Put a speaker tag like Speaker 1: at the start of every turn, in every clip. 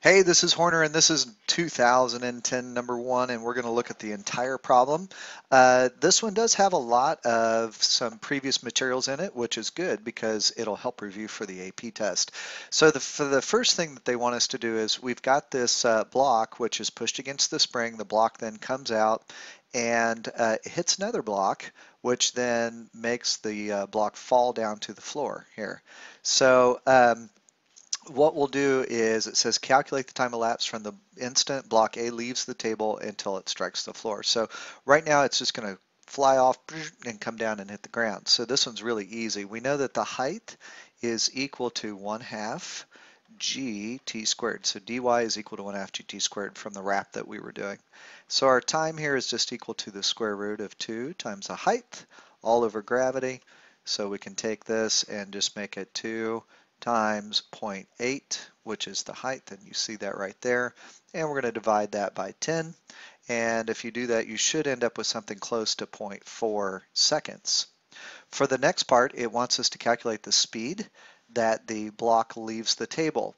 Speaker 1: Hey, this is Horner, and this is 2010 number one, and we're going to look at the entire problem. This one does have a lot of some previous materials in it, which is good because it'll help review for the AP test. So for the first thing that they want us to do is we've got this block which is pushed against the spring. The block then comes out and hits another block, which then makes the block fall down to the floor here. So what we'll do is it says calculate the time elapsed from the instant block A leaves the table until it strikes the floor. So right now it's just going to fly off and come down and hit the ground. So this one's really easy. We know that the height is equal to 1/2 gt squared. So dy is equal to 1/2 gt squared from the wrap that we were doing. So our time here is just equal to the square root of 2 times the height all over gravity. So we can take this and just make it 2 times 0.8, which is the height, and you see that right there. And we're going to divide that by 10. And if you do that, you should end up with something close to 0.4 seconds. For the next part, it wants us to calculate the speed that the block leaves the table.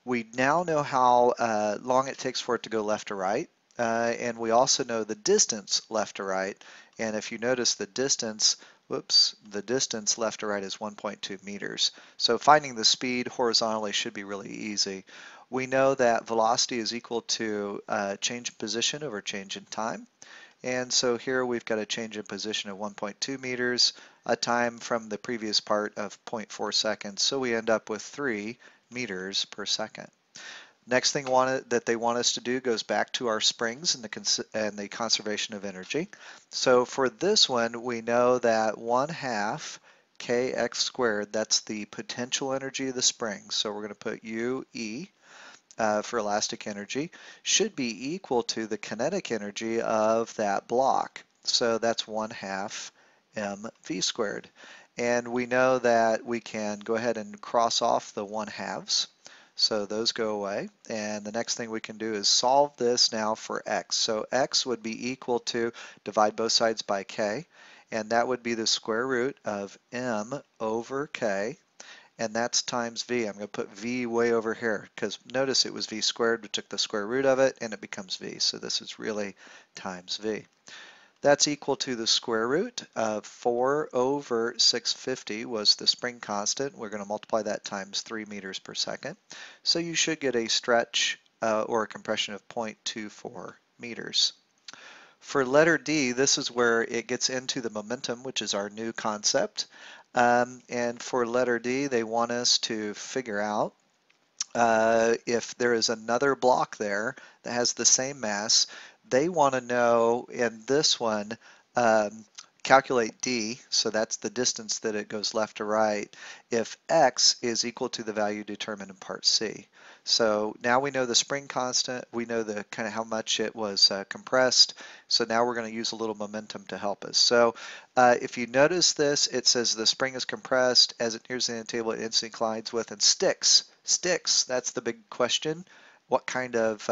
Speaker 1: We now know how long it takes for it to go left to right, and we also know the distance left to right. And if you notice the distance, the distance left to right is 1.2 meters. So finding the speed horizontally should be really easy. We know that velocity is equal to change in position over change in time. And so here we've got a change in position of 1.2 meters, a time from the previous part of 0.4 seconds. So we end up with 3 meters per second. Next thing that they want us to do goes back to our springs and the conservation of energy. So for this one, we know that 1/2 kx squared, that's the potential energy of the spring. So we're going to put UE for elastic energy, should be equal to the kinetic energy of that block. So that's 1/2 mv squared. And we know that we can go ahead and cross off the 1/2s. So those go away. And the next thing we can do is solve this now for x. So x would be equal to, divide both sides by k, and that would be the square root of m over k, and that's times v. I'm going to put v way over here because notice it was v squared. We took the square root of it and it becomes v. So this is really times v. That's equal to the square root of 4 over 650 was the spring constant. We're going to multiply that times 3 meters per second. So you should get a stretch or a compression of 0.24 meters. For letter D, this is where it gets into the momentum, which is our new concept. And for letter D, they want us to figure out if there is another block there that has the same mass. They want to know in this one, calculate d, so that's the distance that it goes left to right, if x is equal to the value determined in part C. So now we know the spring constant, we know the kind of how much it was compressed, so now we're going to use a little momentum to help us. So if you notice this, it says the spring is compressed, as it nears the end table it instantly collides with and sticks. Sticks, that's the big question. What kind of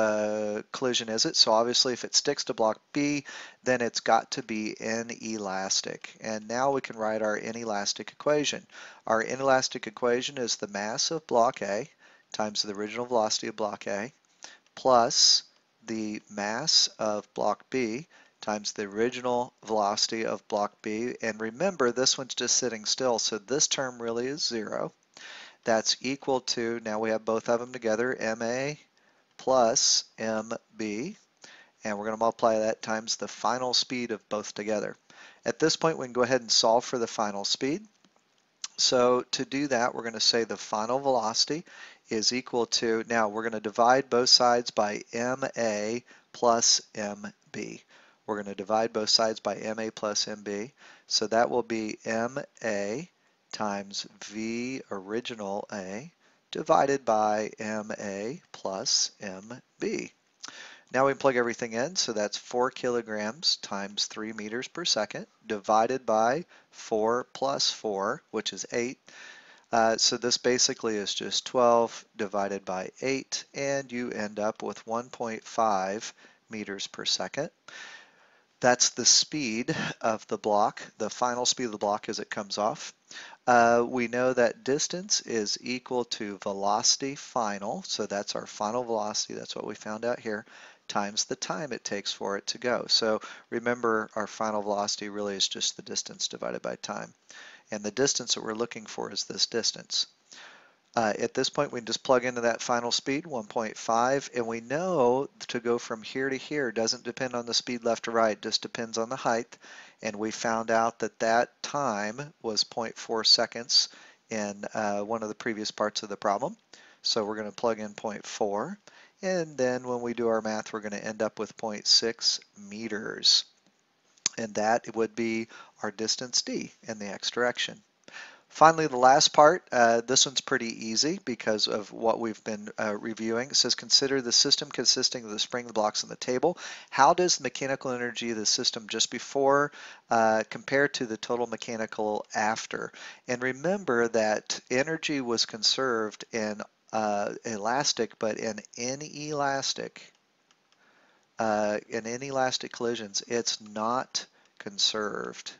Speaker 1: collision is it? So obviously if it sticks to block B, then it's got to be inelastic. And now we can write our inelastic equation. Our inelastic equation is the mass of block A times the original velocity of block A plus the mass of block B times the original velocity of block B. And remember, this one's just sitting still, so this term really is 0. That's equal to, now we have both of them together, MA plus MB, and we're going to multiply that times the final speed of both together. At this point, we can go ahead and solve for the final speed. So to do that, we're going to say the final velocity is equal to, now we're going to divide both sides by MA plus MB. We're going to divide both sides by MA plus MB. So that will be MA times V original A divided by MA plus MB. Now we plug everything in, so that's 4 kilograms times 3 meters per second divided by 4 plus 4, which is 8. So this basically is just 12 divided by 8, and you end up with 1.5 meters per second. That's the speed of the block, the final speed of the block as it comes off. We know that distance is equal to velocity final, so that's our final velocity, that's what we found out here, times the time it takes for it to go. So remember, our final velocity really is just the distance divided by time. And the distance that we're looking for is this distance. At this point, we can just plug into that final speed, 1.5, and we know to go from here to here doesn't depend on the speed left to right, just depends on the height. And we found out that that time was 0.4 seconds in one of the previous parts of the problem. So we're going to plug in 0.4, and then when we do our math, we're going to end up with 0.6 meters. And that would be our distance d in the x direction. Finally, the last part, this one's pretty easy because of what we've been reviewing. It says, consider the system consisting of the spring, the blocks, and the table. How does the mechanical energy of the system just before compare to the total mechanical after? And remember that energy was conserved in elastic, but in inelastic collisions, it's not conserved.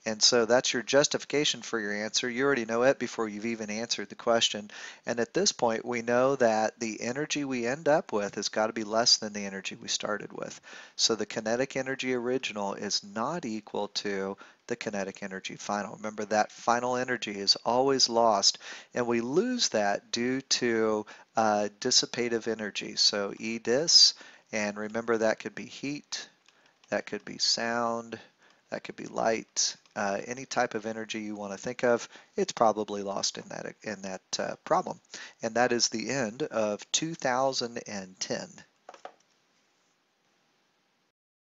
Speaker 1: And so that's your justification for your answer. You already know it before you've even answered the question. And at this point, we know that the energy we end up with has got to be less than the energy we started with. So the kinetic energy original is not equal to the kinetic energy final. Remember, that final energy is always lost, and we lose that due to dissipative energy. So E dis, and remember that could be heat, that could be sound, that could be light, any type of energy you want to think of. It's probably lost in that problem. And that is the end of 2010.